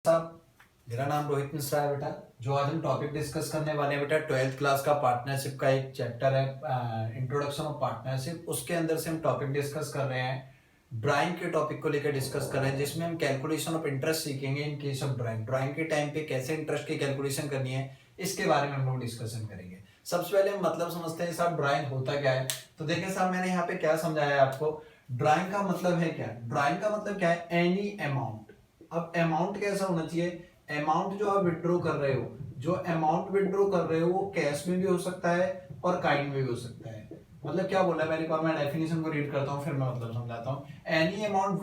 साहब, मेरा नाम रोहित मिश्रा है बेटा। जो आज हम टॉपिक डिस्कस करने वाले हैं बेटा, 12th क्लास का पार्टनरशिप का एक चैप्टर है, इंट्रोडक्शन ऑफ पार्टनरशिप। उसके अंदर से हम टॉपिक डिस्कस कर रहे हैं, ड्राइंग के टॉपिक को लेकर डिस्कस कर रहे हैं, जिसमें हम कैलकुलेशन ऑफ इंटरेस्ट सीखेंगे in case of drawing. Drawing के टाइम पे कैसे इंटरेस्ट की कैलकुलेशन करनी है, इसके बारे में हम लोग डिस्कशन करेंगे। सबसे पहले हम मतलब समझते हैं साहब, ड्राइंग होता क्या है। तो देखिए साहब, मैंने यहाँ पे क्या समझाया है आपको। ड्राइंग का मतलब है क्या, ड्राइंग का मतलब क्या है, एनी अमाउंट। अब अमाउंट कैसा होना चाहिए, अमाउंट जो आप विड्रॉ कर रहे हो, जो अमाउंट विड्रॉ कर रहे हो वो कैश में भी हो सकता है और काइंड में भी हो सकता है। मतलब क्या बोला है, मेरे को मैं डेफिनेशन को रीड करता हूँ फिर मैं मतलब समझाता हूँ। Any amount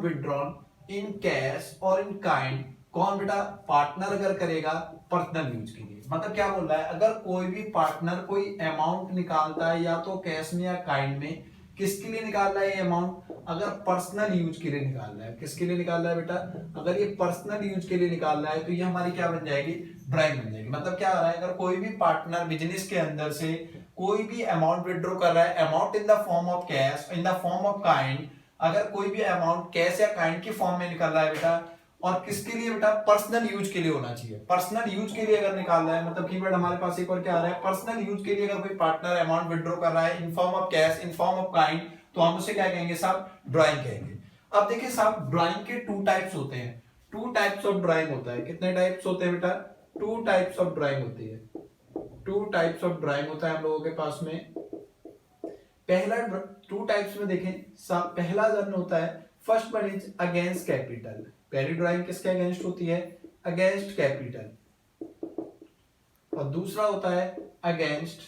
withdrawn in cash और इन काइंड। कौन बेटा, पार्टनर अगर करेगा पर्सनल यूज के लिए। मतलब क्या बोल रहा है, अगर कोई भी पार्टनर कोई अमाउंट निकालता है या तो कैश में या काइंड में, किसके लिए निकाल रहा है ये अमाउंट, अगर पर्सनल यूज के लिए निकाल रहा है। किसके लिए निकाल रहा है बेटा, अगर ये पर्सनल यूज के लिए निकाल रहा है तो ये हमारी क्या बन जाएगी, ड्राइंग बन जाएगी। मतलब क्या आ रहा है, अगर कोई भी पार्टनर बिजनेस के अंदर से कोई भी अमाउंट विड्रॉ कर रहा है, amount in the form of cash, in the form of kind, अगर कोई भी अमाउंट कैश या काइंड की फॉर्म में निकल रहा है बेटा, और किसके लिए बेटा, पर्सनल यूज के लिए होना चाहिए। पर्सनल यूज के लिए अगर निकाल रहा है, मतलब कीवर्ड हमारे पास एक और क्या आ रहा है, पर्सनल यूज के लिए अगर कोई पार्टनर अमाउंट विड्रॉ कर रहा है in form of cash, in form of kind, तो हम उसे क्या कहेंगे साहब, ड्राइंग कहेंगे। अब देखिए साहब, ड्राइंग के टू टाइप्स होते हैं। टू टाइप्स ऑफ ड्राइंग होता है। कितने टाइप्स होते हैं बेटा, टू टाइप्स ऑफ ड्राइंग होती है। टू टाइप्स ऑफ ड्राइंग होता है हम लोगों के पास में। पहला टू टाइप्स में देखें साहब, पहला जन होता है, first one is against capital. पहली ड्राइंग किसके अगेंस्ट होती है, अगेंस्ट कैपिटल। और दूसरा होता है अगेंस्ट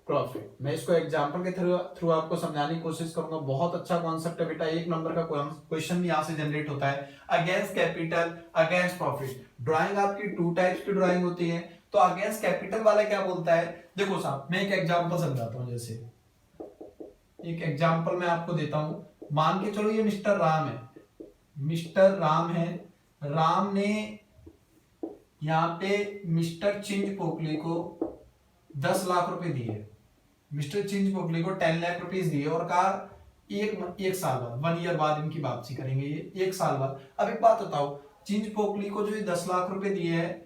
प्रॉफिट। मैं इसको एग्जांपल के थ्रू आपको समझाने की कोशिश करूंगा। बहुत अच्छा कॉन्सेप्ट है बेटा, एक नंबर का क्वेश्चन भी यहां से जनरेट होता है। Against capital, against profit. Drawing आपकी टू टाइप्स की ड्राइंग होती है। तो अगेंस्ट कैपिटल वाला क्या बोलता है, देखो साहब मैं एक एग्जांपल समझाता हूं। जैसे एक एग्जांपल मैं आपको देता हूं, मान के चलो ये मिस्टर राम है, मिस्टर राम है। राम ने यहाँ पे मिस्टर चिंज पोकली को 10 लाख रुपए दिए। मिस्टर चिंज पोकली को 10 लाख रुपीस दिए और कहा एक साल बाद, 1 ईयर बाद इनकी वापसी करेंगे, ये 1 साल बाद। अब एक बात बताओ, चिंज पोकली को जो ये 10 लाख रुपए दिए हैं,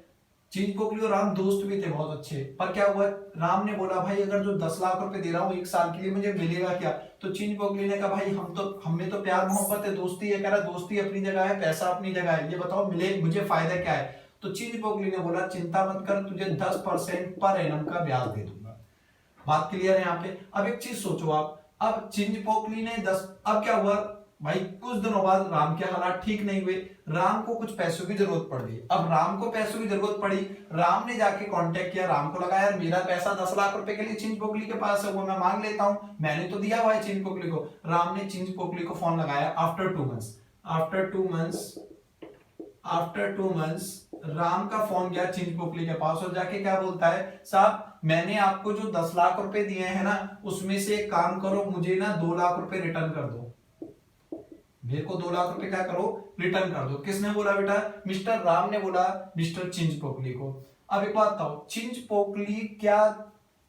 चिंज पोकली और राम दोस्त भी थे बहुत अच्छे, पर क्या हुआ, राम ने बोला भाई अगर जो 10 लाख रुपए दे रहा हूँ 1 साल के लिए, मुझे मिलेगा क्या। तो चिंज पोकली ने कहा भाई हमें तो प्यार मोहब्बत है, दोस्ती है। कह रहा दोस्ती अपनी जगह है, पैसा अपनी जगह है, ये बताओ मिले मुझे फायदा क्या है। तो चिंज पोकली ने बोला चिंता मत कर, तुझे 10% पर एनम का ब्याज दे दूंगा। बात क्लियर है यहाँ पे। अब एक चीज सोचो आप, अब चिंज पोकली ने 10, अब क्या हुआ भाई, कुछ दिनों बाद राम के हालात ठीक नहीं हुए, राम को कुछ पैसों की जरूरत पड़ गई। अब राम को पैसों की जरूरत पड़ी, राम ने जाके कांटेक्ट किया, राम को लगा यार मेरा पैसा 10 लाख रुपए के लिए चिंज पोकली के पास है, वो मैं मांग लेता हूं, मैंने तो दिया हुआ है चिंज पोकली को। राम ने चिंज पोकली को फोन लगाया after 2 months. After two months Ram का फोन गया चिंज पोकली के पास और जाके क्या बोलता है, साहब मैंने आपको जो 10 लाख रुपए दिए हैं ना, उसमें से एक काम करो, मुझे ना 2 लाख रुपए रिटर्न कर दो। मेरे को 2 लाख रुपए क्या करो, रिटर्न कर दो। किसने बोला बेटा, मिस्टर राम ने बोला मिस्टर चिंज पोकली को। अब एक बात बताओ, चिंज पोकली क्या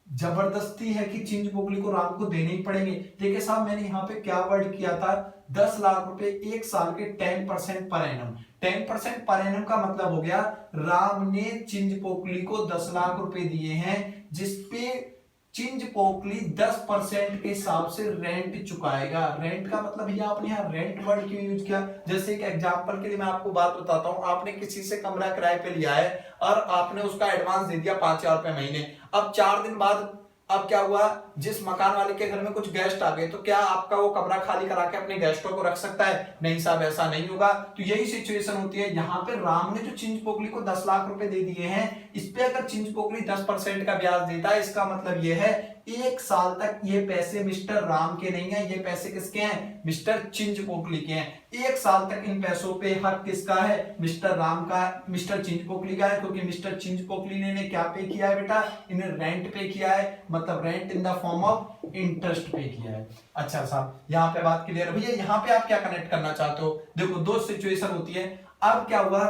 जबरदस्ती है कि चिंज पोकली को राम को देने ही पड़ेंगे। देखिए साहब मैंने यहाँ पे क्या वर्ड किया था, 10 लाख रुपए 1 साल के 10% पर एनम। 10% पर एनम का मतलब हो गया, राम ने चिंज पोकली को 10 लाख रुपए दिए हैं, जिसपे चिंज पोकली 10% के हिसाब से रेंट चुकाएगा। रेंट का मतलब ये आपने यहाँ रेंट वर्ड क्यों यूज किया। जैसे एक एग्जांपल के लिए मैं आपको बात बताता हूँ, आपने किसी से कमरा किराए पे लिया है और आपने उसका एडवांस दे दिया 5,000 रुपए महीने। अब 4 दिन बाद अब क्या हुआ, जिस मकान वाले के घर में कुछ गेस्ट आ गए, तो क्या आपका वो कमरा खाली करा के अपने गेस्टों को रख सकता है, नहीं साहब ऐसा नहीं होगा। तो यही सिचुएशन होती है यहाँ पे। राम ने जो चिंज पोकली को 10 लाख रुपए दे दिए हैं, इस पे अगर चिंज पोकली 10% का ब्याज देता है, इसका मतलब ये है 1 साल तक ये पैसे मिस्टर राम के नहीं है, ये पैसे किसके हैं, मिस्टर चिंज पोकली के हैं। 1 साल तक इन पैसों पे हक किसका है, मिस्टर राम का, मिस्टर चिंज पोकली का है, क्योंकि मिस्टर चिंज पोकली ने क्या पे किया है बेटा, इन्हें रेंट पे किया है, मतलब rent in the form of interest पे किया है। अच्छा साहब यहाँ पे बात क्लियर है भैया। यहाँ पे आप क्या कनेक्ट करना चाहते हो, देखो दो सिचुएशन होती है। अब क्या हुआ,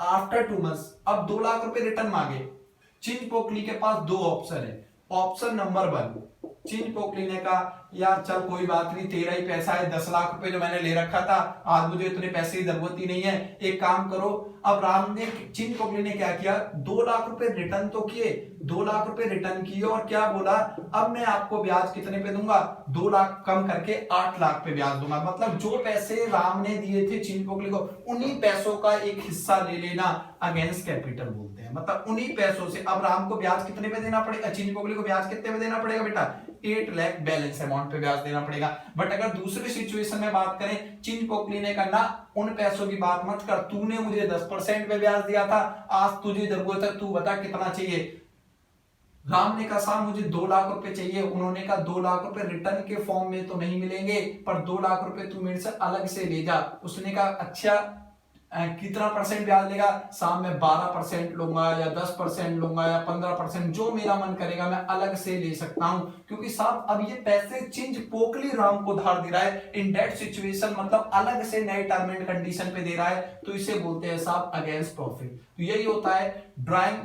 आफ्टर 2 मंथ्स अब 2 लाख रुपए रिटर्न मांगे। चिंज पोकली के पास 2 ऑप्शन है। ऑप्शन नंबर 1, चिंज पोकली ने कहा यार चल कोई बात नहीं, तेरा ही पैसा है, 10 लाख रुपए जो मैंने ले रखा था, आज मुझे इतने पैसे की जरूरत ही नहीं है, एक काम करो। अब राम ने, चिंचपोकली ने क्या किया, 2 लाख रुपए रिटर्न तो किए, 2 लाख रुपए रिटर्न किए और क्या बोला, अब मैं आपको ब्याज कितने पे दूंगा, 2 लाख कम करके 8 लाख पे ब्याज दूंगा। मतलब जो पैसे राम ने दिए थे चिंचपोकली को, उन्हीं पैसों का एक हिस्सा ले लेना अगेंस्ट कैपिटल बोलते हैं। मतलब उन्हीं पैसों से अब राम को ब्याज कितने पे देना पड़ेगा, चिंचपोकली को ब्याज कितने पे देना पड़ेगा बेटा, 8 लाख बैलेंस अमाउंट पे ब्याज देना पड़ेगा। बट अगर दूसरी सिचुएशन में बात करें, चिंचपोकली ने कहा ना, उन पैसों की बात मत कर, तूने मुझे 10% पे ब्याज दिया था, आज तुझे जरूरत है, तू बता कितना चाहिए। राम ने कहा साहब मुझे 2 लाख रुपए चाहिए। उन्होंने कहा 2 लाख रुपए रिटर्न के फॉर्म में तो नहीं मिलेंगे, पर 2 लाख रुपए तू मेरे से अलग से ले जा। उसने कहा अच्छा कितना परसेंट ब्याज लेगा, साहब मैं 12% लूंगा या 10% लूंगा या 15%, जो मेरा मन करेगा मैं अलग से ले सकता हूं, क्योंकि साहब अब ये पैसे चिंचपोकली राम को धार दे रहा है इन डेट सिचुएशन, मतलब अलग से नए टर्म एंड कंडीशन पे दे रहा है, तो इसे बोलते हैं साहब अगेंस्ट प्रॉफिट। तो यही होता है ड्राइंग।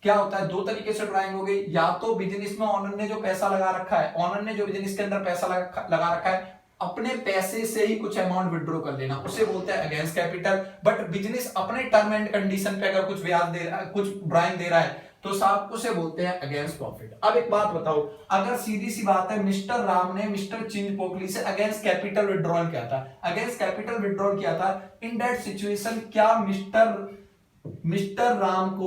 क्या होता है, 2 तरीके से ड्राइंग हो गई, या तो बिजनेस में ऑनर ने जो पैसा लगा रखा है, ऑनर ने जो बिजनेस के अंदर पैसा लगा रखा है, अपने पैसे से ही कुछ अमाउंट विड्रॉ कर लेना, उसे बोलते हैं अगेंस्ट कैपिटल। बट बिजनेस अपने टर्म एंड कंडीशन पे अगर कुछ ब्याज दे रहा है, कुछ ड्राइंग दे रहा है, तो साहब उसे बोलते हैं अगेंस्ट प्रॉफिट। अब एक बात बताओ, अगर सीधी सी बात है मिस्टर राम ने मिस्टर चिंचपोकली से अगेंस्ट कैपिटल विड्रॉल किया था, अगेंस्ट कैपिटल विड्रॉल किया था, इन दैट सिचुएशन क्या मिस्टर राम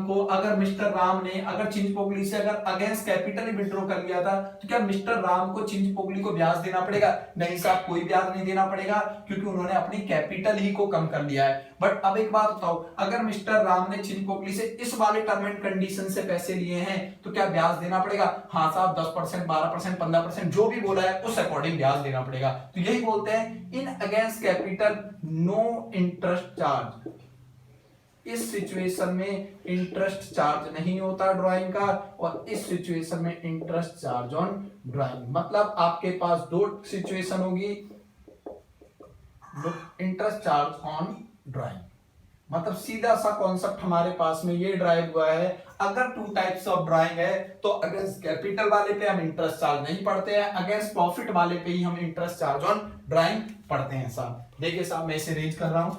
को अगर मिस्टर राम ने अगर चिंचपोकली से अगर अगेंस्ट कैपिटल ही विड्रॉ कर लिया था, तो क्या मिस्टर राम को चिंचपोकली को ब्याज देना पड़ेगा? नहीं साहब, कोई ब्याज नहीं देना पड़ेगा, क्योंकि उन्होंने अपनी कैपिटल ही को कम कर लिया है। बट अब एक बात बताओ, अगर मिस्टर राम ने चिंचपोकली से इस वाले टर्म एंड कंडीशन से पैसे लिए हैं, तो क्या ब्याज देना पड़ेगा? हाँ साहब, 10%, 12%, 15% जो भी बोला है उस अकॉर्डिंग ब्याज देना पड़ेगा। तो यही बोलते हैं in against capital no interest charge. इस सिचुएशन में इंटरेस्ट चार्ज नहीं होता ड्राइंग का, और इस सिचुएशन में इंटरेस्ट चार्ज ऑन ड्राइंग। मतलब आपके पास 2 सिचुएशन होगी, इंटरेस्ट चार्ज ऑन ड्राइंग। मतलब सीधा सा कॉन्सेप्ट हमारे पास में ये ड्राइव हुआ है। अगर 2 टाइप्स ऑफ ड्राइंग है, तो अगेंस्ट कैपिटल वाले पे हम इंटरेस्ट चार्ज नहीं पढ़ते हैं, अगेंस्ट प्रॉफिट वाले पे ही हम इंटरेस्ट चार्ज ऑन ड्राइंग पढ़ते हैं। साहब देखिए साहब, मैं इसे रेंज कर रहा हूं,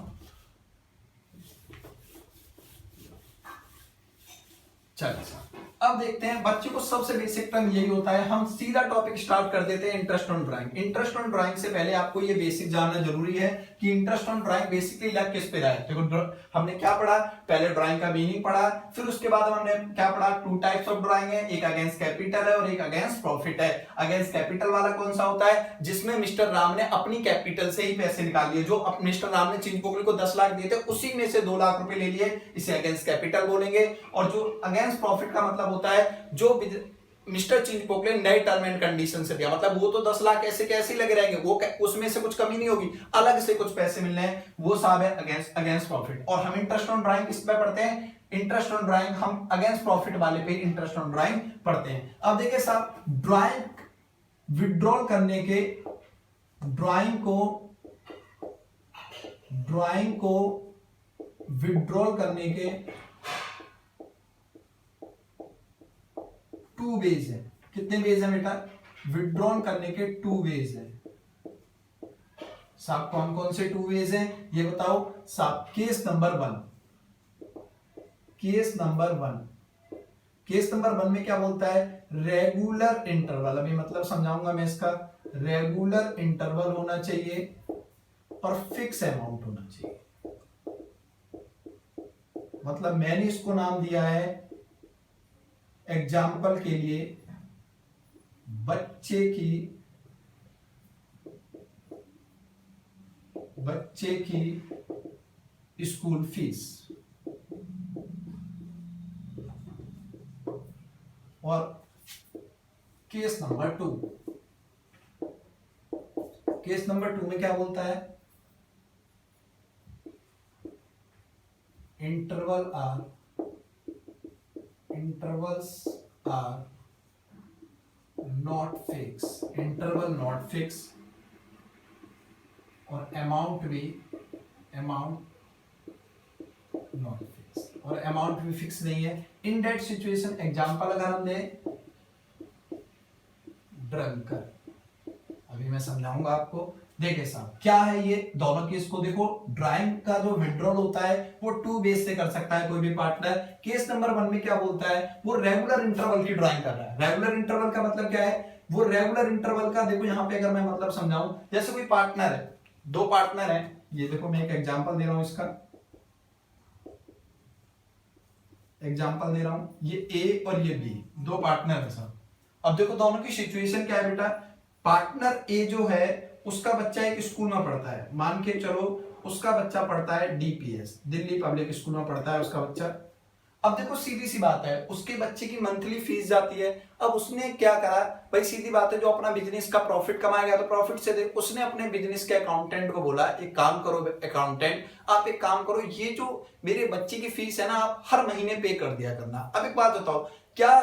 चलिए अब देखते हैं। बच्चे को सबसे बेसिक टर्म यही होता है, हम सीधा टॉपिक स्टार्ट कर देते हैं interest on drawing. Interest on drawing से पहले आपको ये बेसिक जानना जरूरी है कि इंटरेस्ट ऑन ड्राइंग बेसिकली लग किस पे रहा है। देखो हमने क्या पढ़ा, पहले ड्राइंग का मीनिंग पढ़ा, फिर उसके बाद हमने क्या पढ़ा, 2 टाइप्स ऑफ ड्राइंग है, एक अगेंस्ट कैपिटल है और एक अगेंस्ट प्रॉफिट है। अगेंस्ट कैपिटल वाला कौन सा होता है, जिसमें मिस्टर राम ने अपनी कैपिटल से ही पैसे निकाल लिए, जो मिस्टर राम ने चिंचपोकली को 10 लाख दिए थे उसी में से 2 लाख रुपए ले लिए, इसे अगेंस्ट कैपिटल बोलेंगे। और जो अगेंस्ट प्रॉफिट का मतलब होता है, जो मिस्टर चिंचपोकली ने नए टर्म एंड कंडीशन से दिया, मतलब वो तो 10 लाख ऐसे कैसे लगे रहेंगे, वो उसमें से कुछ कमी नहीं होगी, अलग से कुछ पैसे मिलने हैं, वो साहब है अगेंस्ट प्रॉफिट। और हम इंटरेस्ट ऑन ड्राइंग किस पे पढ़ते हैं, इंटरेस्ट ऑन ड्राइंग हम अगेंस्ट प्रॉफिट वाले पे इंटरेस्ट ऑन ड्राइंग पढ़ते हैं। अब देखिए साहब, ड्राइंग विड्रॉल करने के, ड्राइंग को विड्रॉल करने के 2 वेज है। कितने वेज है बेटा, विड्रॉल करने के 2 वेज है। साहब कौन कौन से 2 वेज हैं ये बताओ साहब। केस नंबर 1 में क्या बोलता है, रेगुलर इंटरवल, अभी मतलब समझाऊंगा मैं इसका। रेगुलर इंटरवल होना चाहिए और फिक्स अमाउंट होना चाहिए। मतलब मैंने इसको नाम दिया है एग्जाम्पल के लिए, बच्चे की स्कूल फीस। और केस नंबर 2 में क्या बोलता है, intervals are not fixed, interval not fixed, और अमाउंट नॉट फिक्स, और अमाउंट भी फिक्स नहीं है। इन दैट सिचुएशन एग्जांपल अगर हम दें, ड्रंकर। अभी मैं समझाऊंगा आपको। देखिए साहब क्या है ये दोनों केस को देखो, ड्राइंग का जो विड्रॉल होता है वो 2 बेस से कर सकता है कोई भी पार्टनर। केस नंबर 1 में क्या बोलता है, वो रेगुलर इंटरवल की ड्राइंग कर रहा है। रेगुलर इंटरवल का मतलब क्या है, वो रेगुलर इंटरवल का देखो यहाँ पे अगर मैं मतलब समझाऊं, जैसे कोई पार्टनर है, 2 पार्टनर है, ये देखो मैं एक एग्जांपल दे रहा हूं, इसका एग्जांपल दे रहा हूं, ये ए और ये बी 2 पार्टनर है साहब। अब देखो दोनों की सिचुएशन क्या है बेटा, पार्टनर ए जो है उसका बच्चा एक स्कूल में पढ़ता है, मान के चलो उसका बच्चा पढ़ता है डीपीएस, दिल्ली पब्लिक स्कूल में पढ़ता है उसका बच्चा। अब देखो सीधी सी बात है, उसके बच्चे की मंथली फीस जाती है। अब उसने क्या करा भाई, सीधी बात है, जो अपना बिजनेस का प्रॉफिट कमाएगा तो प्रॉफिट से दे। उसने अपने बिजनेस के अकाउंटेंट को बोला एक काम करो अकाउंटेंट, आप एक काम करो, ये जो मेरे बच्चे की फीस है ना आप हर महीने पे कर दिया करना। अब एक बात बताओ, क्या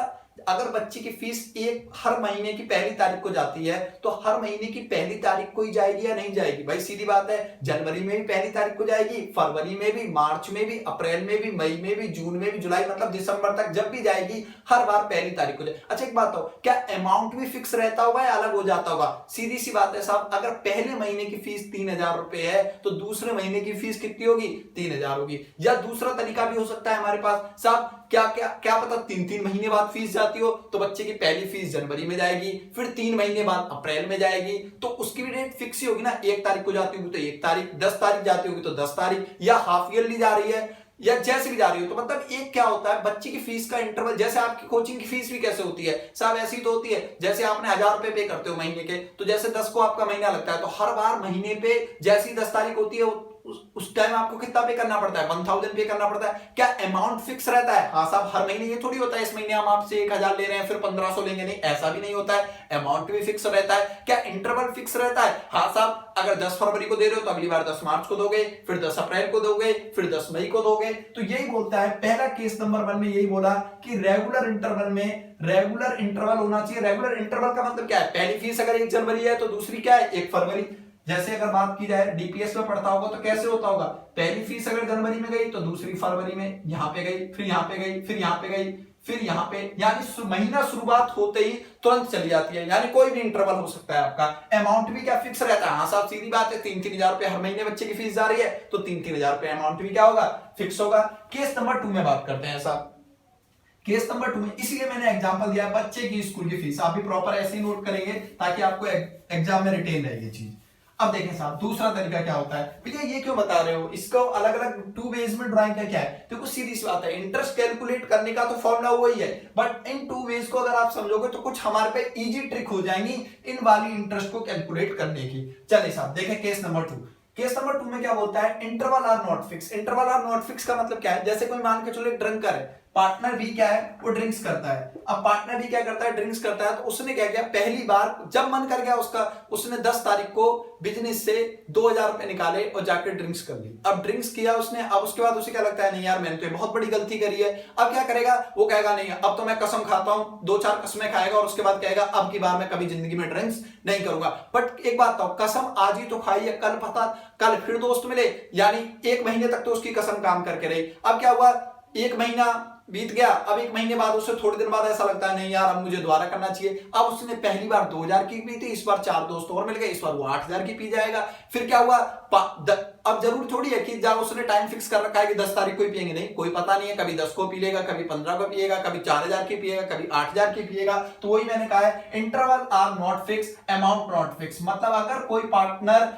अगर बच्चे की फीस एक हर महीने की पहली तारीख को जाती है तो हर महीने की पहली तारीख को ही जाएगी या नहीं जाएगी? भाई सीधी बात है, जनवरी में भी पहली तारीख को जाएगी, फरवरी में भी, मार्च में भी, अप्रैल में भी, मई में भी, जून में भी, जुलाई मतलब दिसंबर तक जब भी जाएगी हर बार पहली तारीख को जाए। अच्छा एक बात हो, क्या अमाउंट भी फिक्स रहता होगा या अलग हो जाता होगा? सीधी सी बात है साहब, अगर पहले महीने की फीस 3000 रुपए है तो दूसरे महीने की फीस कितनी होगी? 3000 होगी। या दूसरा तरीका भी हो सकता है हमारे पास साहब, क्या पता 3 महीने बाद फीस जाती हो तो बच्चे की पहली फीस जनवरी में जाएगी, फिर 3 महीने बाद अप्रैल में जाएगी, तो उसकी भी डेट फिक्स ही होगी ना। 1 तारीख को जाती होगी तो 1 तारीख, 10 तारीख जाती होगी तो 10 तारीख, या हाफ ईयरली जा रही है या जैसे भी जा रही हो। तो मतलब एक क्या होता है, बच्चे की फीस का इंटरवल, जैसे आपकी कोचिंग की फीस भी कैसे होती है साहब, ऐसी तो होती है जैसे आपने 1000 रुपए पे करते हो महीने के, तो जैसे 10 को आपका महीना लगता है तो हर बार महीने पे जैसी 10 तारीख होती है उस टाइम आपको कितना पे करना पड़ता है? 1000 पे करना पड़ता है। क्या अमाउंट फिक्स रहता है? हाँ साहब, हर महीने ये थोड़ी होता है इस महीने हम आपसे 1000 ले रहे हैं फिर 1500 लेंगे, नहीं ऐसा भी नहीं होता है, अमाउंट भी फिक्स रहता है। क्या इंटरवल फिक्स रहता है? हाँ साहब, अगर 10 फरवरी को दे रहे हो तो अगली बार 10 मार्च को दोगे, फिर 10 अप्रैल को दोगे, फिर 10 मई को दोगे। तो यही बोलता है पहला केस नंबर 1 में, यही बोला कि रेगुलर इंटरवल में रेगुलर इंटरवल होना चाहिए। रेगुलर इंटरवल का मतलब क्या है, पहली फीस अगर 1 जनवरी है तो दूसरी क्या है 1 फरवरी। जैसे अगर बात की जाए डीपीएस में पढ़ता होगा तो कैसे होता होगा, पहली फीस अगर जनवरी में गई तो दूसरी फरवरी में, यहां पे गई, फिर यहां पे गई, फिर यहां पे गई, फिर यहां पे, यानी महीना शुरुआत होते ही तुरंत चली जाती है, यानी कोई भी इंटरवल हो सकता है आपका। अमाउंट भी क्या फिक्स रहता है? हाँ साहब सीधी बात है, 3-3000 रुपए हर महीने बच्चे की फीस जा रही है तो 3-3000 रुपए अमाउंट भी क्या होगा, फिक्स होगा। केस नंबर 2 में बात करते हैं साहब। केस नंबर 2 में इसलिए मैंने एग्जांपल दिया बच्चे की स्कूल की फीस, आप भी प्रॉपर ऐसे ही नोट करेंगे ताकि आपको एग्जाम में रिटेन रहे ये चीज। अब देखें साहब दूसरा तरीका क्या होता है, भैया ये क्यों बता रहे हो, इसको अलग अलग 2 वेज में ड्राइंग का क्या है? देखो सीधी सी बात है, इंटरेस्ट कैलकुलेट करने का तो फॉर्मूला वही है, बट इन 2 वेज को अगर आप समझोगे तो कुछ हमारे पे इजी ट्रिक हो जाएंगी इन वाली इंटरेस्ट को कैलकुलेट करने की। चलिए साहब देखें केस नंबर 2। केस नंबर 2 में क्या बोलता है, interval are not fix. Interval are not fix का मतलब क्या है, जैसे कोई मान के चलो एक ड्रिंकर है, पार्टनर भी क्या है वो ड्रिंक्स करता है। अब पार्टनर भी क्या करता है, ड्रिंक्स करता है, तो उसने क्या किया, पहली बार जब मन कर गया उसका, उसने 10 तारीख को बिजनेस से 2000 रुपए निकाले और जाकर ड्रिंक्स कर ली। अब ड्रिंक्स किया उसने, अब उसके बाद उसे क्या लगता है, नहीं यार मैंने तो बहुत बड़ी गलती करी है। अब क्या करेगा, वो कहेगा नहीं अब तो मैं कसम खाता हूं, 2-4 कसमें खाएगा और उसके बाद कहेगा अब की बार मैं कभी जिंदगी में ड्रिंक्स नहीं करूंगा। बट एक बात तो, कसम आज ही तो खाई है, कल पता कल फिर दोस्त मिले, यानी 1 महीने तक तो उसकी कसम काम करके रही। अब क्या हुआ, 1 महीना बीत गया, अब 1 महीने बाद उसे थोड़े दिन बाद ऐसा लगता है नहीं यार अब मुझे दोबारा करना चाहिए। अब उसने पहली बार 2000 की पी थी, इस बार 4 दोस्त और मिल गए, इस बार वो 8000 की पी जाएगा। फिर क्या हुआ, अब जरूर थोड़ी है कि जब उसने टाइम फिक्स कर रखा है कि 10 तारीख को ही पिएंगे, नहीं, कोई पता नहीं है, कभी 10 को पी लेगा, कभी 15 को पिएगा, कभी 4000 की पिएगा, कभी 8000 की पिएगा। तो वही मैंने कहा है interval are not fix, amount not fix. मतलब अगर कोई पार्टनर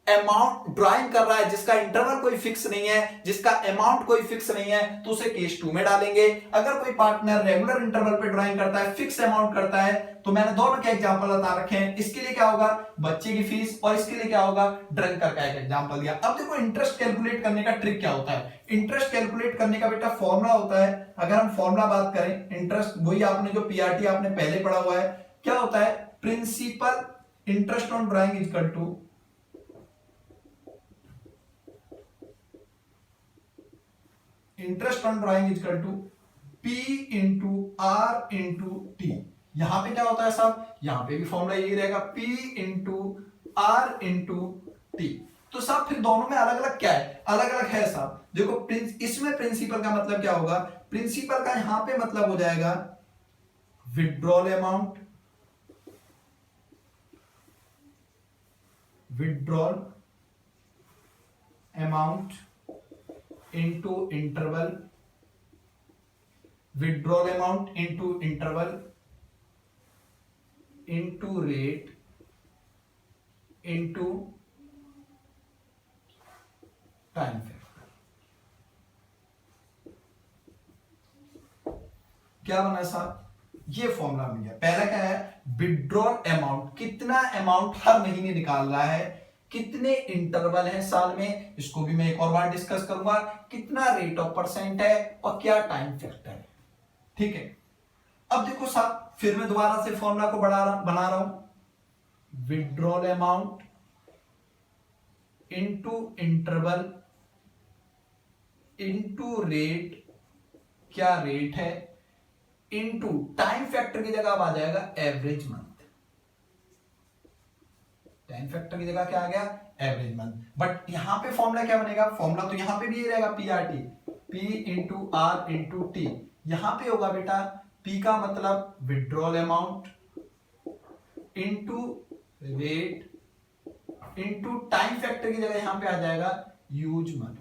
अमाउंट ड्राइंग कर रहा है जिसका इंटरवल कोई फिक्स नहीं है, जिसका अमाउंट कोई फिक्स नहीं है, तो उसे केस 2 में डालेंगे। अगर कोई पार्टनर रेगुलर इंटरवल पे ड्राइंग करता है, फिक्स अमाउंट करता है, तो मैंने दोनों के एग्जांपल बता रखे हैं। इसके लिए क्या होगा, बच्चे की फीस, और इसके लिए क्या होगा, ड्रिंकर का एक एग्जांपल दिया। अब देखो इंटरेस्ट कैलकुलेट करने का ट्रिक क्या होता है। इंटरेस्ट कैलकुलेट करने का बेटा फॉर्मूला होता है, अगर हम फॉर्मूला बात करें, इंटरेस्ट वही आपने जो पीआरटी आपने पहले पढ़ा हुआ है, क्या होता है, principal interest on drawing is equal to interest on drawing is equal to P into R into T. यहां पे क्या होता है साहब, यहां पे भी फॉर्मूला यही रहेगा, P into R into T. तो साहब फिर दोनों में अलग अलग क्या है, अलग अलग है साहब। देखो इसमें प्रिंसिपल का मतलब क्या होगा, प्रिंसिपल का यहां पे मतलब हो जाएगा withdrawal amount, withdrawal amount into interval, withdrawal amount into interval into rate into time factor. क्या बना साहब, ये फॉर्मूला मिल गया। पहला क्या है, विड्रॉल अमाउंट, कितना अमाउंट हर महीने निकाल रहा है, कितने इंटरवल है साल में, इसको भी मैं एक और बार डिस्कस करूंगा, कितना रेट ऑफ परसेंट है और क्या टाइम फैक्टर है। ठीक है, अब देखो साहब, फिर मैं दोबारा से फॉर्मूला को बना रहा हूं, withdrawal amount into interval into rate, क्या रेट है, इनटू टाइम फैक्टर की जगह अब आ जाएगा एवरेज मंथ। टाइम फैक्टर की जगह क्या आ गया, एवरेज मंथ। बट यहां पे फॉर्मूला क्या बनेगा, फॉर्मूला तो यहां पे भी ये रहेगा, PRT, P into R into T. यहां पे होगा बेटा पी का मतलब withdrawal amount into rate into time factor की जगह यहां पे आ जाएगा यूज मंथ।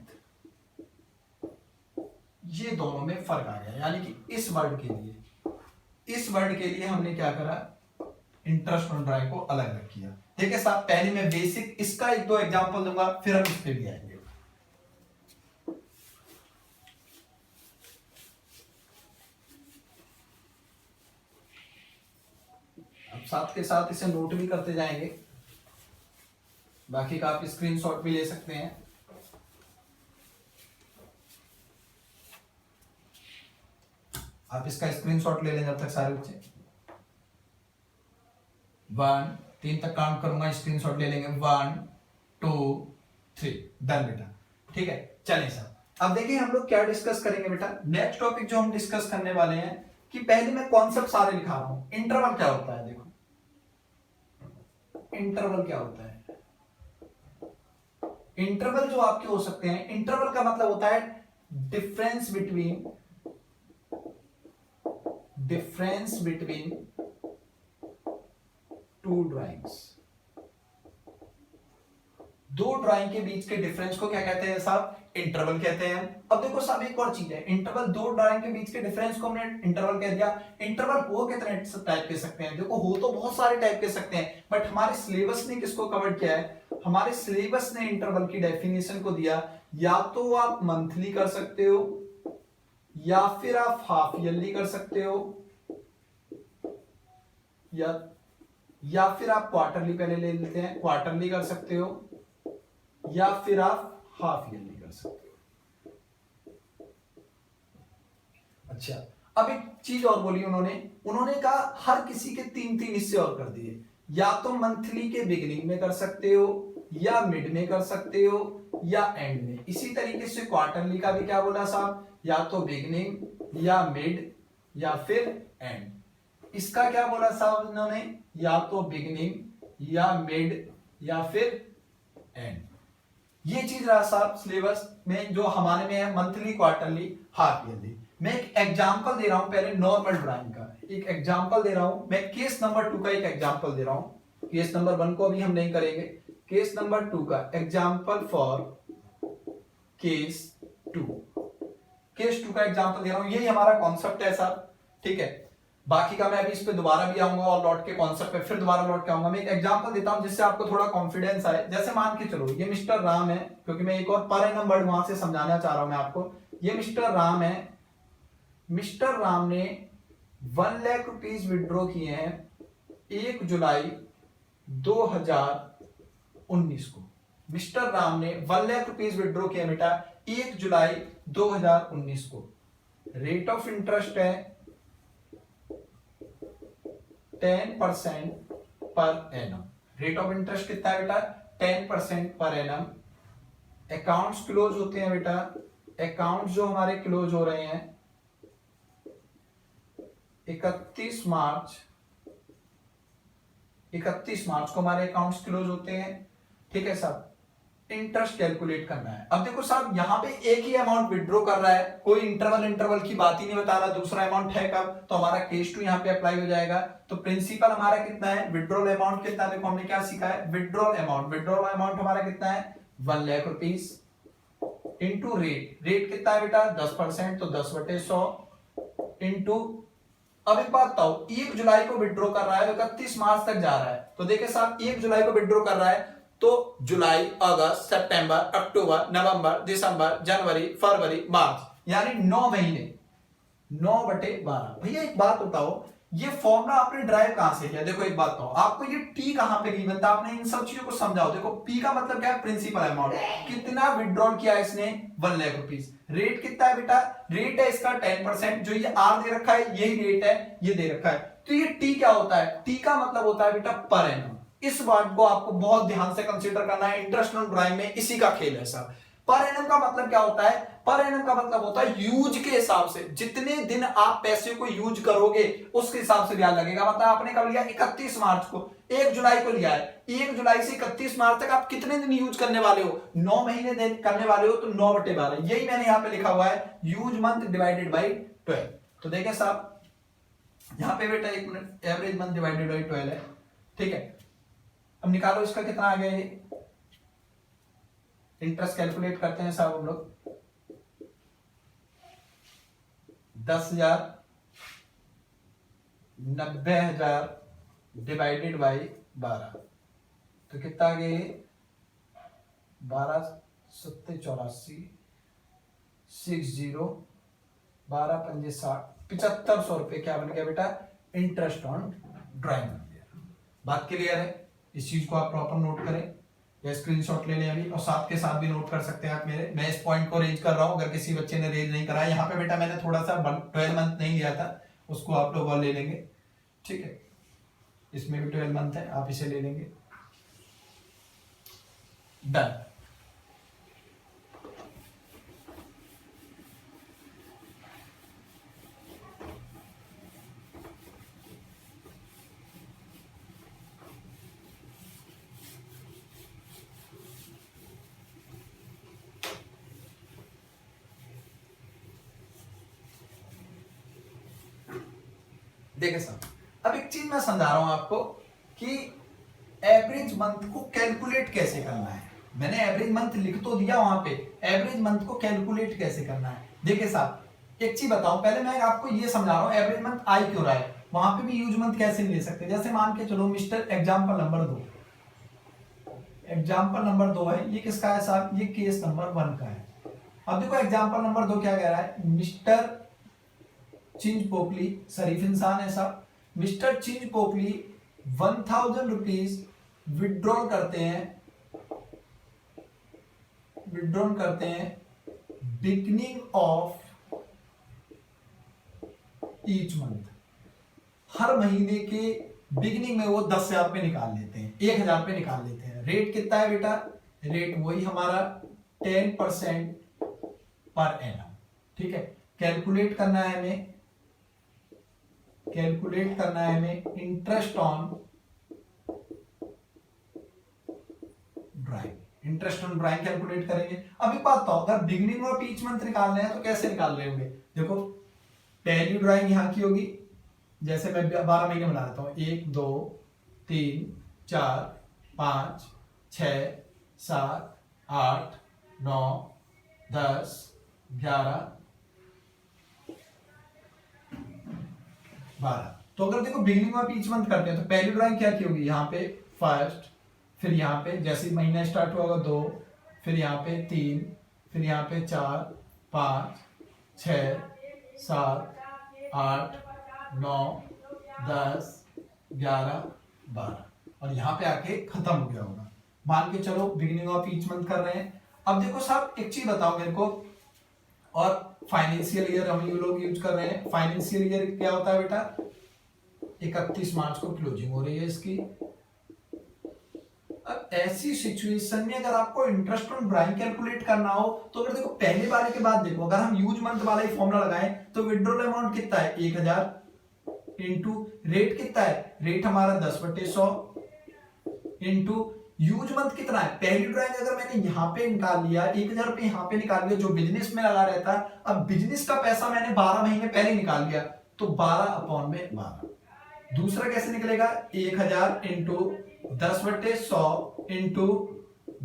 ये दोनों में फर्क आ गया, यानी कि इस वर्ड के लिए हमने क्या करा, इंटरेस्ट ऑन ड्राइव को अलग अलग किया। ठीक है साहब, पहले मैं बेसिक इसका एक दो एग्जांपल दूंगा, फिर हम इस पे भी आएंगे। अब साथ के साथ इसे नोट भी करते जाएंगे, बाकी का आप स्क्रीनशॉट भी ले सकते हैं। आप इसका स्क्रीनशॉट ले लें जब तक सारे बच्चे, 1 3 तक काउंट करूंगा, स्क्रीनशॉट ले लेंगे, 1 2 3, डन बेटा। ठीक है, चलिए साहब, अब देखिए हम लोग क्या डिस्कस करेंगे बेटा। नेक्स्ट टॉपिक जो हम डिस्कस करने वाले हैं, कि पहले मैं कॉन्सेप्ट सारे लिखा रहा हूं। इंटरवल क्या होता है, देखो इंटरवल क्या होता है। इंटरवल जो आपके हो सकते हैं, इंटरवल का मतलब होता है डिफरेंस बिटवीन टू ड्राइंग्स। दो ड्राइंग के बीच के डिफरेंस को क्या कहते हैं साहब, इंटरवल कहते हैं। अब देखो साहब, एक और चीज है, इंटरवल, दो ड्राइंग के बीच के डिफरेंस को हमने इंटरवल कह दिया। इंटरवल हो कितने टाइप के सकते हैं, देखो हो तो बहुत सारे टाइप के सकते हैं, बट हमारे सिलेबस ने किसको कवर किया है, हमारे सिलेबस ने इंटरवल की डेफिनेशन को दिया, या तो आप मंथली कर सकते हो, या फिर आप हाफ ईयरली कर सकते हो, या फिर आप क्वार्टरली, पहले ले लेते हैं, क्वार्टरली कर सकते हो, या फिर आप हाफ ईयरली कर सकते हो। अच्छा, अब एक चीज और बोली उन्होंने कहा हर किसी के 3 हिस्से और कर दिए, या तो मंथली के बिगिनिंग में कर सकते हो, या मिड में कर सकते हो, या एंड में। इसी तरीके से क्वार्टरली का भी क्या बोला साहब, या तो बिगिनिंग या मिड या फिर एंड। इसका क्या बोला साहब इन्होंने, या तो बिगिनिंग या मिड या फिर एंड। ये चीज रहा साहब सिलेबस में जो हमारे में है, मंथली, क्वार्टरली, हाफ ईयरली। मैं एक एग्जांपल दे रहा हूं, पहले नॉर्मल ड्राइंग का एक एग्जांपल दे रहा हूं, मैं केस नंबर 2 का एक एग्जांपल दे रहा हूं। केस नंबर 1 को अभी हम नहीं करेंगे, केस नंबर 2 का एग्जांपल फॉर केस 2। केस 2 का एग्जांपल दे रहा हूं, यही हमारा कॉन्सेप्ट है साहब। ठीक है, बाकी का मैं अभी इस पे दोबारा भी आऊंगा और लौट के कॉन्सेप्ट पे फिर दोबारा लौट के आऊंगा। मैं एक एग्जांपल देता हूं जिससे आपको थोड़ा कॉन्फिडेंस आए। जैसे मान के चलो ये मिस्टर राम है, क्योंकि मैं एक और पर एनम वर्ड वहां से समझाना चाह रहा हूं मैं आपको। ये मिस्टर राम है, मिस्टर राम ने 1 लाख रुपीज विड्रॉ किए हैं 1 जुलाई 2019 को। मिस्टर राम ने 1 लाख रुपीज विड्रॉ किए बेटा 1 जुलाई 2019 को। रेट ऑफ इंटरेस्ट है 10% per annum. Rate of interest कितना है बेटा, 10% पर एनम। अकाउंट्स क्लोज होते हैं बेटा, अकाउंट जो हमारे क्लोज हो रहे हैं 31 मार्च को हमारे अकाउंट्स क्लोज होते हैं। ठीक है साहब, इंटरेस्ट कैलकुलेट करना है। अब देखो साहब यहाँ पे एक ही अमाउंट विड्रॉ कर रहा है, कोई इंटरवल की बात ही नहीं बता रहा, दूसरा अमाउंट है कब, तो हमारा केस टू यहाँ पे अप्लाई हो जाएगा। तो प्रिंसिपल हमारा कितना है, विड्रॉल अमाउंट कितना, देखो हमने क्या सीखा है, विड्रॉल अमाउंट हमारा कितना है 1 लाख रुपीस इंटू रेट कितना है बेटा 10%, तो 10/100 इंटू, अब एक बात बताओ 1 जुलाई को विड्रॉ कर रहा है, 31 मार्च तक जा रहा है, तो देखिए साहब 1 जुलाई को विड्रॉ कर रहा है, तो जुलाई, अगस्त, सितंबर, अक्टूबर, नवंबर, दिसंबर, जनवरी, फरवरी, मार्च, यानी 9 महीने, 9/12। भैया एक बात बताओ, ये फॉर्मूला आपने ड्राइव कहां से किया, देखो एक बात बताओ, आपको ये टी कहां पे गिवन था, आपने इन सब चीजों को समझाओ। देखो पी का मतलब क्या है, प्रिंसिपल अमाउंट, कितना विड्रॉल किया इसने 1 लाख रुपीस। रेट कितना है बेटा, रेट है इसका 10%, जो ये आर दे रखा है यही रेट है, ये दे रखा है, तो ये टी क्या होता है, टी का मतलब होता है बेटा पर एनम। इस वर्ड को आपको बहुत ध्यान से कंसीडर करना है, इंटरेस्ट ऑन ड्राइंग में इसी का खेल है साहब। पर एनम का मतलब क्या होता है, पर एनम का मतलब होता है यूज के हिसाब से, जितने दिन आप पैसे को यूज करोगे उसके हिसाब से ब्याज लगेगा। मतलब आपने कब लिया 31 मार्च को, 1 जुलाई को लिया है, 1 जुलाई से 31 मार्च तक आप कितने दिन यूज करने वाले हो, 9 महीने करने वाले हो, तो 9/12, यही मैंने यहाँ पे लिखा हुआ है, यूज मंथ डिवाइडेड बाई 12। तो देखें साहब यहाँ पे बेटा 1 minute, average month divided by 12 है, ठीक है। अब निकालो इसका कितना आ गया, ये इंटरेस्ट कैलकुलेट करते हैं साहब हम लोग, 10,000 90,000 डिवाइडेड बाई 12, तो कितना आ गया, 12 7 84 60 12 5 60 7500 रुपए क्या बन गया बेटा, इंटरेस्ट ऑन ड्राइंग बन गया। बात क्लियर है, इस चीज को आप प्रॉपर नोट करें या स्क्रीनशॉट ले लें अभी, और साथ के साथ भी नोट कर सकते हैं आप मेरे, मैं इस पॉइंट को रेज कर रहा हूं, अगर किसी बच्चे ने रेज नहीं करा है, यहाँ पे बेटा मैंने थोड़ा सा 12 मंथ नहीं लिया था, उसको आप लोग और ले लेंगे, ठीक है। इसमें भी 12 मंथ है, आप इसे ले लेंगे, डन। देखे साहब, अब एक चीज मैं समझा रहा हूं आपको कि एवरेज मंथ को कैलकुलेट कैसे करना है। मैंने एवरेज मंथ लिख तो दिया वहां पे, एवरेज मंथ को कैलकुलेट कैसे करना है। देखिए साहब एक चीज बताऊं, पहले मैं आपको ये समझा रहा हूं एवरेज मंथ आई क्यों रहा है, वहां पे भी यूज मंथ कैसे ले सकते हैं। जैसे मान के चलो mister example number 2, example number 2 है, ये किसका है साहब, ये केस नंबर 1 का है। अब देखो एग्जाम्पल नंबर 2 क्या कह रहा है, मिस्टर चिंज पोकली, शरीफ इंसान है साहब, मिस्टर चिंज पोकली 1000 रुपीज विड्रॉल करते हैं बिगनिंग ऑफ ईच मंथ, हर महीने के बिगनिंग में वो 10,000 रुपए निकाल लेते हैं, 1,000 रुपए निकाल लेते हैं। रेट कितना है बेटा, रेट वही हमारा 10% पर एनम, ठीक है। कैलकुलेट करना है हमें इंटरेस्ट ऑन ड्राइंग कैलकुलेट करेंगे। अब एक बात बताओ, अगर बिगनिंग ऑफ ईच मंथ निकालना है तो कैसे निकाल रहे होंगे, देखो पहली ड्राइंग यहां की होगी, जैसे मैं 12 महीने बना देता हूं, 1 2 3 4 5 6 7 8 9 10 11 12। तो अगर देखो बिगिनिंग ऑफ ईच मंथ करते हैं तो पहली ड्राइंग क्या की होगी, यहाँ पे फर्स्ट, फिर यहाँ पे जैसे महीना स्टार्ट होगा 2, फिर यहाँ पे 3, फिर यहाँ पे 4 5 6 7 8 9 10 11 12, और यहाँ पे आके खत्म हो गया होगा। मान के चलो बिगिनिंग ऑफ ईच मंथ कर रहे हैं। अब देखो साहब एक चीज बताओ मेरे को, और फाइनेंशियल ईयर हम लोग यूज कर रहे हैं, फाइनेंशियल ईयर क्या होता है बेटा, 31 मार्च को क्लोजिंग हो रही है इसकी। अब ऐसी सिचुएशन में अगर आपको इंटरेस्ट ऑन ड्राइंग कैलकुलेट करना हो तो अगर देखो पहले वाले के बाद देखो, अगर हम यूज मंथ वाला ही फॉर्मूला लगाएं तो विड्रॉल अमाउंट कितना है 1,000 इंटू रेट कितना है, रेट हमारा 10/100 इंटू यूज मंथ कितना है, पहली ड्राइंग अगर मैंने यहाँ पे निकाल लिया 1000 रुपये यहाँ पे निकाल लिया जो बिजनेस में लगा रहता, अब बिजनेस का पैसा मैंने 12 महीने पहले निकाल लिया तो 12/12। दूसरा कैसे निकलेगा, 1000 इंटू 10/100 इंटू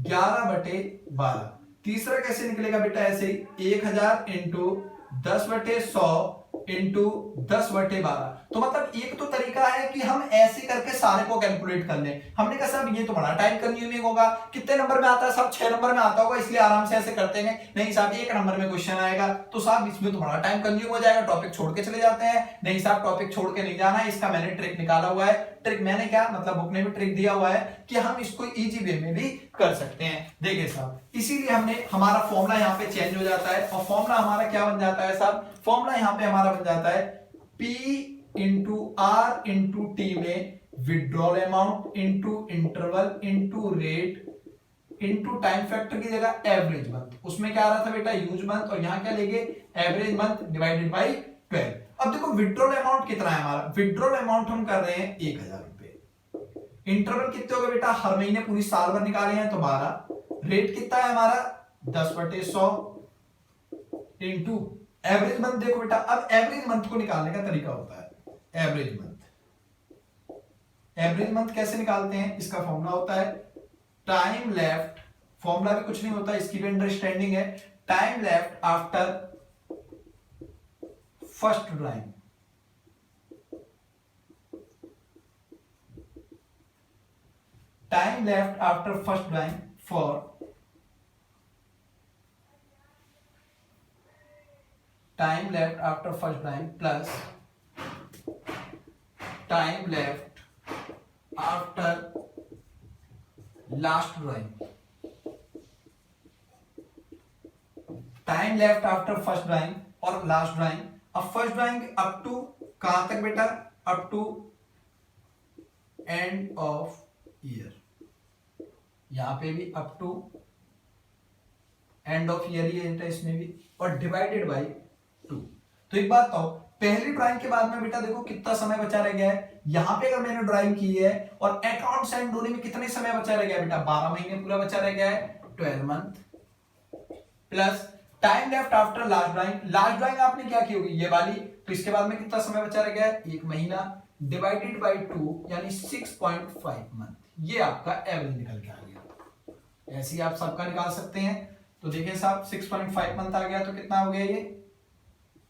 11/12। तीसरा कैसे निकलेगा बेटा, ऐसे ही 1000 इंटू 10/100 इंटू 10/12। तो मतलब एक तो तरीका है कि हम ऐसे करके सारे को कैलकुलेट कर लें। हमने कहा साहब ये तो बड़ा टाइम कंज्यूमिंग होगा, कितने नंबर में आता है साहब, 6 नंबर में आता होगा इसलिए आराम से ऐसे करते हैं। नहीं साहब 1 नंबर में क्वेश्चन आएगा तो साहब इसमें तो बड़ा टाइम कंज्यूम हो जाएगा, टॉपिक छोड़ के चले जाते हैं। नहीं साहब टॉपिक छोड़ के नहीं जाना है, इसका मैंने ट्रिक निकाला हुआ है। ट्रिक मैंने क्या मतलब बुक ने भी ट्रिक दिया हुआ है कि हम इसको इजी वे में भी कर सकते हैं। देखिए साहब इसीलिए हमने हमारा फॉर्मूला यहाँ पे चेंज हो जाता है और फॉर्मूला हमारा क्या बन जाता है साहब, फॉर्मूला यहाँ पे हमारा बन जाता है P into R into T में withdrawal amount into interval into rate into time factor की जगह एवरेज मंथ। उसमें क्या आ रहा था बेटा, यूज मंथ, और यहाँ क्या लेंगे एवरेज मंथ डिवाइडेड बाई 12। अब देखो विड्रॉल अमाउंट कितना है हमारा, विड्रॉल अमाउंट हम कर रहे हैं 1000 रुपए। इंटरवल कितने हो गए बेटा, हर महीने पूरी साल भर निकाले हैं तो 12। रेट कितना है हमारा 10/100 इंटू एवरेज मंथ। देखो बेटा अब एवरेज मंथ को निकालने का तरीका होता है एवरेज मंथ। एवरेज मंथ कैसे निकालते हैं, इसका फॉर्मूला होता है टाइम लेफ्ट, फॉर्मूला भी कुछ नहीं होता, इसकी भी अंडरस्टैंडिंग है, time left after first drawing. Time left after first drawing for time left after first drawing plus time left after last drawing। Time left after first drawing और last drawing. अब first drawing up to कहां तक बेटा, up to end of year, यहां पे भी up to end of year ही है इसमें भी, और डिवाइडेड बाई 2। तो एक बात तो पहली ड्राइंग के बाद में बेटा देखो कितना समय बचा रह गया है, यहां पे अगर मैंने ड्राइंग की है और अकाउंट सेंड होने में कितने समय बचा रह गया बेटा, 12 महीने पूरा बचा रह गया है, 12 month plus time left after last drawing. Last drawing आपने क्या की होगी ये वाली, तो इसके बाद में कितना समय बचा रह गया है, 1 महीना डिवाइडेड बाई 2 यानी 6.5 मंथ। ये आपका एवरेज निकल के आ गया। ऐसे ही आप सबका निकाल सकते हैं। तो देखिए साहब 6.5 मंथ आ गया तो कितना हो गया ये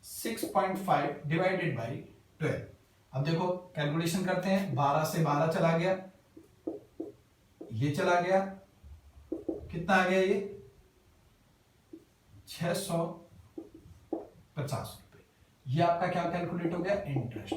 6.5 डिवाइडेड बाई 12। अब देखो कैलकुलेशन करते हैं, 12 से 12 चला गया, ये चला गया, कितना आ गया ये 650 रुपए। ये आपका क्या कैलकुलेट हो गया, इंटरेस्ट।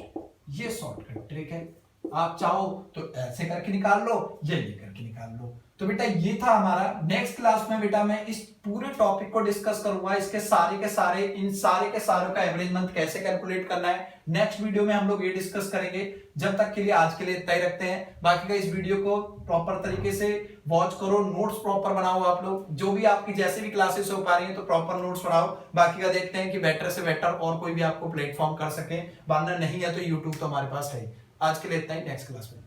ये शॉर्टकट ट्रिक है, आप चाहो तो ऐसे करके निकाल लो या ये करके निकाल लो। तो बेटा ये था हमारा। नेक्स्ट क्लास में बेटा मैं इस पूरे टॉपिक को डिस्कस करूंगा, इसके सारे के सारे इन सारे के सारों का एवरेज मंथ कैसे कैलकुलेट करना है। नेक्स्ट वीडियो में हम लोग ये डिस्कस करेंगे। जब तक के लिए आज के लिए इतना ही रखते हैं। बाकी का इस वीडियो को प्रॉपर तरीके से वॉच करो, नोट्स प्रॉपर बनाओ आप लोग, जो भी आपकी जैसे भी क्लासेस हो पा रही है तो प्रॉपर नोट्स बनाओ। बाकी का देखते हैं कि बेटर से बेटर और कोई भी आपको प्लेटफॉर्म कर सके, वरना नहीं है तो यूट्यूब तो हमारे पास है। आज के लिए इतना ही, नेक्स्ट क्लास में।